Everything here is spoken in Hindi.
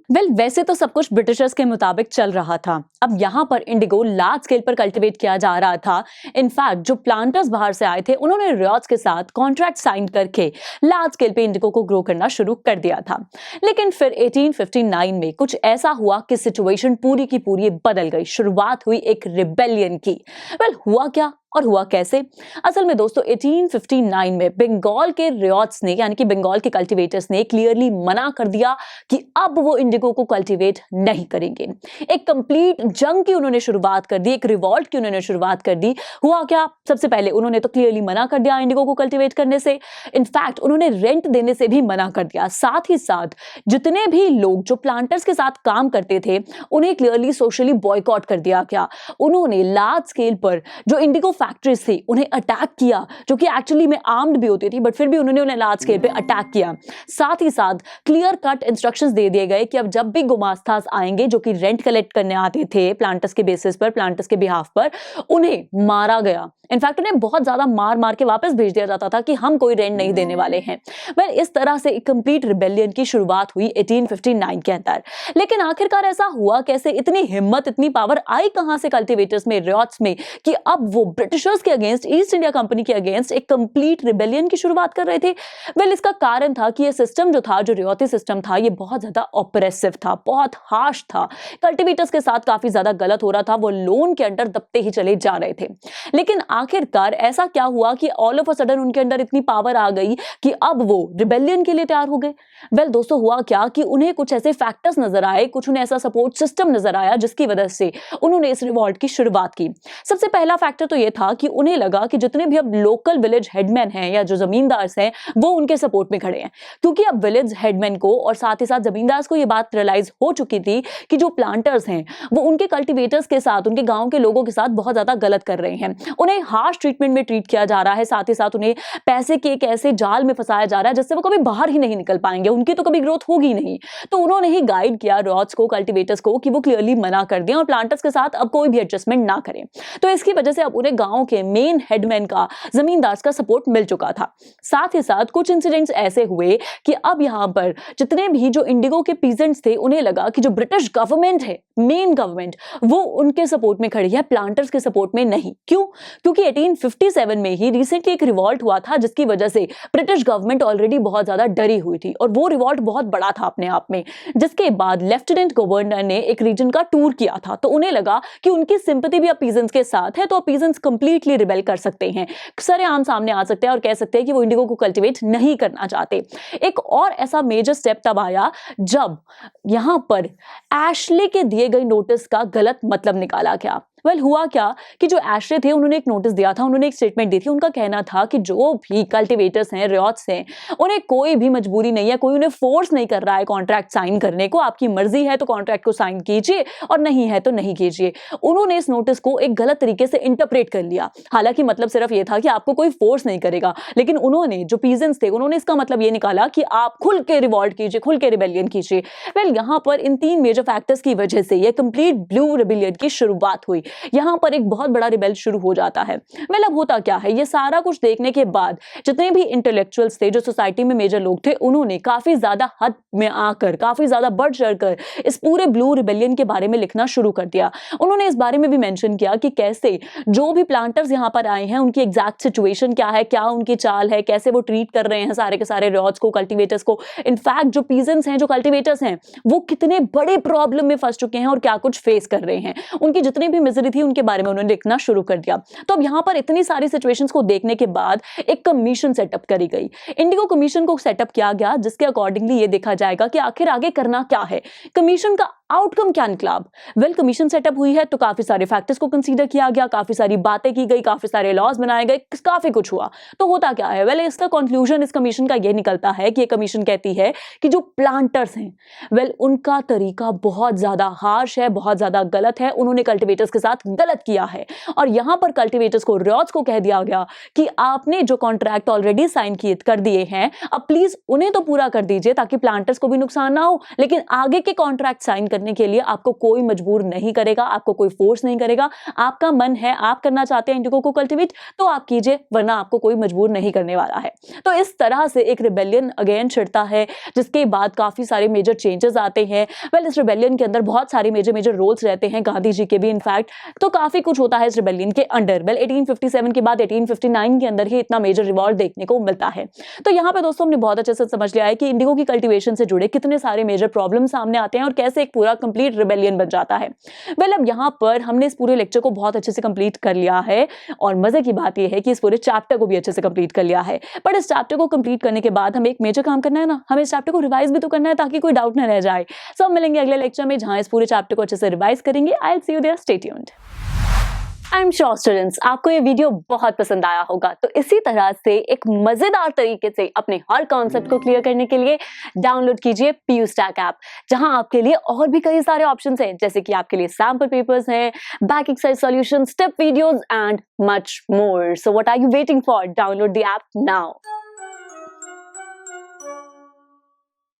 वैसे तो सब कुछ ब्रिटिशर्स के मुताबिक चल रहा था। अब यहाँ पर इंडिगो लार्ज स्केल पर कल्टीवेट किया जा रहा था। इनफैक्ट जो प्लांटर्स बाहर से आए थे उन्होंने रियॉट्स के साथ कॉन्ट्रैक्ट साइन करके लार्ज स्केल पे इंडिगो को ग्रो करना शुरू कर दिया था। लेकिन फिर 1859 में कुछ ऐसा हुआ कि सिचुएशन पूरी की पूरी बदल गई। शुरुआत हुई एक रिबेलियन की। हुआ क्या और हुआ कैसे? असल में दोस्तों 1859 में बंगाल के रियॉट्स ने यानी कि बंगाल के कल्टीवेटर्स ने क्लियरली मना कर दिया कि अब वो इंडिगो को कल्टीवेट नहीं करेंगे। एक कंप्लीट जंग की उन्होंने शुरुआत कर दी, एक रिवॉल्ट की उन्होंने शुरुआत कर दी। हुआ क्या? सबसे पहले उन्होंने तो क्लियरली मना कर दिया इंडिगो को कल्टीवेट करने से। इनफैक्ट उन्होंने रेंट देने से भी मना कर दिया। साथ ही साथ जितने भी लोग जो प्लांटर्स के साथ काम करते थे उन्हें क्लियरली सोशली बॉयकॉट कर दिया गया। उन्होंने लार्ज स्केल पर जो इंडिगो फैक्ट्रीज थी उन्हें अटैक किया, जो कि एक्चुअली में आर्म्ड भी होती थी, बट फिर भी उन्हें लार्ज स्केल पे अटैक किया। साथ ही साथ क्लियर कट इंस्ट्रक्शंस दे दिए गए कि अब जब भी गुमास्तास आएंगे जो कि रेंट कलेक्ट करने आते थे प्लांटर्स के बेसिस पर, प्लांटर्स के बिहाफ पर, उन्हें मारा गया। इनफैक्ट उन्हें बहुत ज्यादा मार मार के वापस भेज दिया जाता था कि हम कोई रेंट नहीं देने वाले हैं। इस तरह से एक कंप्लीट रिबेलियन की शुरुआत हुई 1859 के अंदर। लेकिन आखिरकार ऐसा हुआ कैसे? इतनी हिम्मत, इतनी पावर आई कहां से कल्टीवेटर्स में, रियॉट्स में, कि अब वो ब्रिटिशर्स के अगेंस्ट, ईस्ट इंडिया कंपनी के अगेंस्ट एक कंप्लीट रिबेलियन की शुरुआत कर रहे थे? इसका कारण था कि ये सिस्टम जो था, जो रियॉती सिस्टम था, ये बहुत ज्यादा ऑपरेसिव था, बहुत हार्श था। कल्टीवेटर्स के साथ काफी ज्यादा गलत हो रहा था। वो लोन के अंडर दबते ही चले जा रहे थे। लेकिन आखिरकार ऐसा क्या हुआ कि ऑल ऑफ अ सडन उनके अंदर इतनी पावर आ गई कि अब वो रिबेलियन के लिए तैयार हो गए? दोस्तों हुआ क्या कि उन्हें कुछ ऐसे फैक्टर्स नजर आए, कुछ उन्हें ऐसा सपोर्ट सिस्टम नजर आया जिसकी वजह से उन्होंने इस रिवॉल्ट की शुरुआत की। सबसे पहला फैक्टर तो यह था कि उन्हें लगा कि जितने भी अब लोकल विलेज हेडमैन हैं या जो जमींदार हैं वो उनके सपोर्ट में खड़े हैं, क्योंकि अब विलेज हेडमैन को और साथ ही साथ जमींदार को यह बात रियलाइज हो चुकी थी कि जो प्लांटर्स हैं वो उनके कल्टीवेटर्स के साथ, उनके गांव के लोगों के साथ बहुत ज्यादा गलत कर रहे हैं। उन्हें हार्श ट्रीटमेंट में ट्रीट किया जा रहा है। साथ ही साथ उन्हें पैसे के एक ऐसे जाल में फंसाया जा रहा है जिससे वो कभी बाहर ही नहीं निकल पाएंगे, उनकी तो कभी ग्रोथ होगी नहीं। तो उन्होंने ही गाइड किया रॉड्स को, कल्टीवेटर्स को, कि वो क्लियरली मना कर दें और प्लांटर्स के साथ अब कोई भी एडजस्टमेंट ना करें। तो इसकी वजह से अब उन्हें गांव के मेन हेडमैन का, जमींदार का सपोर्ट मिल चुका था। साथ ही साथ कुछ इंसिडेंट्स ऐसे हुए कि अब यहां पर जितने भी जो इंडिगो के पीजेंट्स थे उन्हें लगा कि जो ब्रिटिश गवर्नमेंट है, मेन गवर्नमेंट, वो उनके सपोर्ट में खड़ी है, प्लांटर्स के सपोर्ट में नहीं। क्यों? क्योंकि 1857 में ही रिसेंटली एक रिवॉल्ट हुआ था जिसकी वजह से ब्रिटिश गवर्नमेंट ऑलरेडी बहुत ज्यादा डरी हुई थी और वो रिवॉल्ट बहुत बड़ा था अपने आप में। जिसके बाद लेफ्टिनेंट गवर्नर ने एक रीजन का टूर किया था, तो उन्हें लगा कि उनकी सिंपैथी भी अब पीजेंट्स के साथ है, तो पीजेंट्स कंप्लीटली रिबेल कर सकते हैं, सरेआम सामने आ सकते हैं और कह सकते हैं कि वो इंडिगो को कल्टीवेट नहीं करना चाहते। एक और ऐसा मेजर स्टेप तब आया जब यहां पर एशले के दिए गए नोटिस का गलत मतलब निकाला गया। हुआ क्या कि जो एशले थे उन्होंने एक नोटिस दिया था, उन्होंने एक स्टेटमेंट दी थी। उनका कहना था कि जो भी कल्टीवेटर्स हैं, रियॉट्स हैं, उन्हें कोई भी मजबूरी नहीं है, कोई उन्हें फोर्स नहीं कर रहा है कॉन्ट्रैक्ट साइन करने को। आपकी मर्जी है तो कॉन्ट्रैक्ट को साइन कीजिए और नहीं है तो नहीं कीजिए। उन्होंने इस नोटिस को एक गलत तरीके से इंटरप्रेट कर लिया। हालांकि मतलब सिर्फ यह था कि आपको कोई फोर्स नहीं करेगा, लेकिन उन्होंने, जो पीजेंट्स थे, उन्होंने इसका मतलब यह निकाला कि आप खुल के रिवॉल्ट कीजिए, खुल के रिबेलियन कीजिए। यहां पर इन तीन मेजर फैक्टर्स की वजह से यह कंप्लीट ब्लू रिबेलियन की शुरुआत हुई। यहां पर एक बहुत बड़ा रिबेल शुरू हो जाता है। अब होता क्या है, ये सारा कुछ देखने के बाद जितने भी इंटेलेक्चुअल्स थे, जो सोसाइटी में मेजर लोग थे, उन्होंने काफी ज्यादा हद में आकर, काफी ज्यादा बढ़ चढ़कर इस पूरे ब्लू रिबेलियन के बारे में लिखना शुरू कर दिया। उन्होंने इस बारे में भी मेंशन किया कि कैसे जो भी प्लांटर्स यहां पर आए हैं उनकी एग्जैक्ट सिचुएशन क्या है, क्या उनकी चाल है, कैसे वो ट्रीट कर रहे हैं सारे के सारे रॉड्स को, कल्टीवेटर्स को। इनफैक्ट जो पीजेंट्स हैं, जो कल्टीवेटर्स हैं, वो कितने बड़े प्रॉब्लम में फंस चुके हैं और क्या कुछ फेस कर रहे हैं, उनकी जितनी भी मिजरी थी उनके बारे में उन्होंने लिखना शुरू कर दिया। तो अब यहां पर इतनी सारी सिचुएशंस को देखने के बाद एक कमीशन सेटअप करी गई। इंडिगो कमीशन को सेटअप किया गया जिसके अकॉर्डिंगली ये देखा जाएगा कि आखिर आगे करना क्या है, कमीशन का आउटकम क्या निकला। कमीशन सेटअप हुई है तो काफी सारे फैक्टर्स को कंसीडर किया गया, काफी सारी बातें की गई, काफी सारे लॉज बनाए गए, काफी कुछ हुआ। तो होता क्या है, इसका कंक्लूजन इस कमीशन का यह निकलता है कि ये कमीशन कहती है कि जो प्लांटर्स हैं, उनका तरीका बहुत ज्यादा हार्श है, बहुत ज्यादा गलत है, उन्होंने कल्टीवेटर्स के साथ गलत किया है। और यहां पर कल्टीवेटर्स को, रॉड्स को कह दिया गया कि आपने जो कॉन्ट्रैक्ट ऑलरेडी साइन किए कर दिए हैं, अब प्लीज उन्हें तो पूरा कर दीजिए ताकि प्लांटर्स को भी नुकसान ना हो, लेकिन आगे के कॉन्ट्रैक्ट साइन करने करने के लिए आपको कोई मजबूर नहीं करेगा, आपको कोई फोर्स नहीं करेगा। आपका मन है, आप करना चाहते हैं इंडिगो को कल्टिवेट, तो आप कीजिए, वरना आपको कोई मजबूर नहीं करने वाला है। तो इस तरह से एक रिबेलियन अगेन छिड़ता है, जिसके बाद काफी सारे मेजर चेंजेस आते हैं। वेल, इस रिबेलियन के अंदर बहुत सारे मेजर रोल्स रहते हैं, गांधी जी के भी इनफैक्ट। तो काफी कुछ होता है इस रिबेलियन के अंडर। वेल, 1857 के बाद 1859 के अंदर ही इतना मेजर रिवॉल्ट देखने को मिलता है। तो यहाँ पे दोस्तों हमने बहुत अच्छे से समझ लिया है कि इंडिगो की कल्टीवेशन से जुड़े कितने सारे मेजर प्रॉब्लम सामने आते हैं और कैसे एक पूरा कंप्लीट रिबेलियन बन जाता है। वेल, अब यहाँ पर हमने इस पूरे लेक्चर को बहुत अच्छे से कंप्लीट कर लिया है और मजे की बात यह है कि इस पूरे चैप्टर को भी अच्छे से कंप्लीट कर लिया है। बट इस चैप्टर को कंप्लीट करने के बाद हमें एक मेजर काम करना है ना, हमें इस चैप्टर को रिवाइज भी तो करना है ताकि कोई डाउट न रह जाए। सो हम मिलेंगे अगले लेक्चर में जहां इस पूरे चैप्टर को अच्छे से रिवाइज करेंगे। I will see you there, stay tuned. I am sure students, आपको ये वीडियो बहुत पसंद आया होगा। तो इसी तरह से एक मजेदार तरीके से अपने हर कॉन्सेप्ट को क्लियर करने के लिए डाउनलोड कीजिए PU Stack ऐप, जहां आपके लिए और भी कई सारे ऑप्शंस हैं, जैसे कि आपके लिए सैंपल पेपर्स हैं, back exercise solution, step videos and much more. So what are you waiting for? Download the app now.